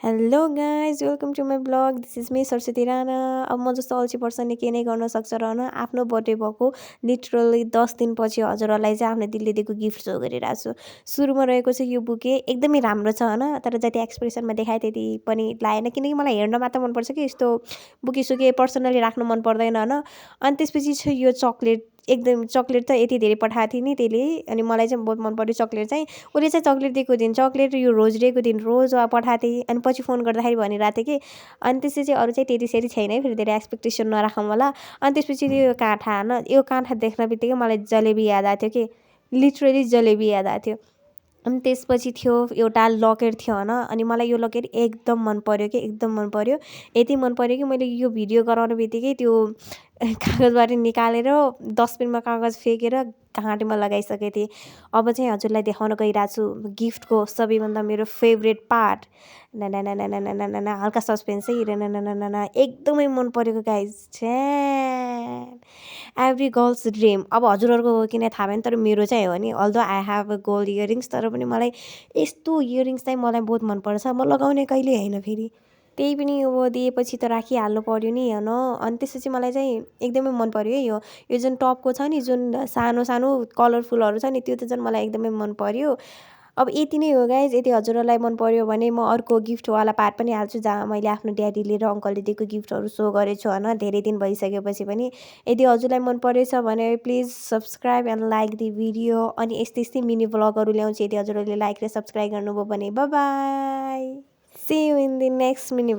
Hello guys welcome to my vlog this is me Saraswati Rana. अब म जस्तो अल्छी पर्सनले के नै गर्न सक्छ र न आफ्नो बर्थडे भएको लिटरली 10 दिनपछि हजुरहरूलाई चाहिँ आफ्नो दिलले दिएको गिफ्ट सो गरिरहेको छु। सुरुमा रहेको चाहिँ यो बुके एकदमै राम्रो छ होइन, तर जति एक्सप्रेसनमा देखाएँ त्यति पनि लागेन, किनकि मलाई हेर्न मात्र मनपर्छ कि यस्तो बुकेसुके पर्सनली राख्नु मन पर्दैन होइन। अनि त्यसपछि चाहिँ यो चक्लेट, एकदम चक्लेट त यति धेरै पठाएको थियो नि त्यसले, अनि मलाई चाहिँ बहुत मन पर्यो चक्लेट चाहिँ। उसले चाहिँ चक्लेट दिएको दिन चक्लेट, यो रोज डेको दिन रोज पठाएको थिएँ। अनि पछि फोन गर्दाखेरि भनिरहेको थिएँ कि अनि त्यसपछि चाहिँ अरू चाहिँ त्यति छैन है, फेरि धेरै एक्सपेक्टेसन नराखौँ होला। अनि त्यसपछि यो काँठा होइन, यो काँठा देख्न बित्तिकै मलाई जलेबी याद आएको थियो कि लिटरली जलेबी याद आएको थियो। अनि त्यसपछि थियो एउटा लकेट थियो होइन, अनि मलाई यो लकेट एकदम मन पर्यो कि एकदम मन पर्यो। यति मन पर्यो कि मैले यो भिडियो गराउने बित्तिकै त्यो कागजबाट निकालेर डस्टबिनमा कागज फेकेर घाँटीमा लगाइसकेको थिएँ। अब चाहिँ हजुरलाई देखाउन गइरहेको छु गिफ्टको सबैभन्दा मेरो फेभरेट पार्ट। ना हल्का सस्पेन्स है, ना एकदमै मन परेको गाइज एभ्री गर्ल्स ड्रिम। अब हजुरहरूको हो कि नै थाहा भएन, तर मेरो चाहिँ हो नि। Although I have a gold earrings, तर पनि मलाई यस्तो इयरिङ्स चाहिँ मलाई बहुत मनपर्छ। म लगाउने कहिले होइन, फेरि त्यही पनि अब दिएपछि त राखिहाल्नु पऱ्यो नि होइन। अनि त्यसपछि मलाई चाहिँ एकदमै मन पऱ्यो है यो जुन टपको छ नि, जुन सानो सानो कलरफुलहरू छ नि, त्यो त झन् मलाई एकदमै मन पऱ्यो। अब यति नै हो गाइज। यदि हजुरहरूलाई मन पऱ्यो भने म अर्को गिफ्टवाला पार्ट पनि हाल्छु, जहाँ मैले आफ्नो ड्याडीले र अङ्कलले दिएको गिफ्टहरू सो गरेको छु होइन, धेरै दिन भइसकेपछि पनि। यदि हजुरलाई मन परेछ भने please subscribe and like the video. अनि यस्तै यस्तै मिनी ब्लगहरू ल्याउँछु यदि हजुरहरूले लाइक र सब्सक्राइब गर्नुभयो भने। Bye bye, see you in the next mini blog.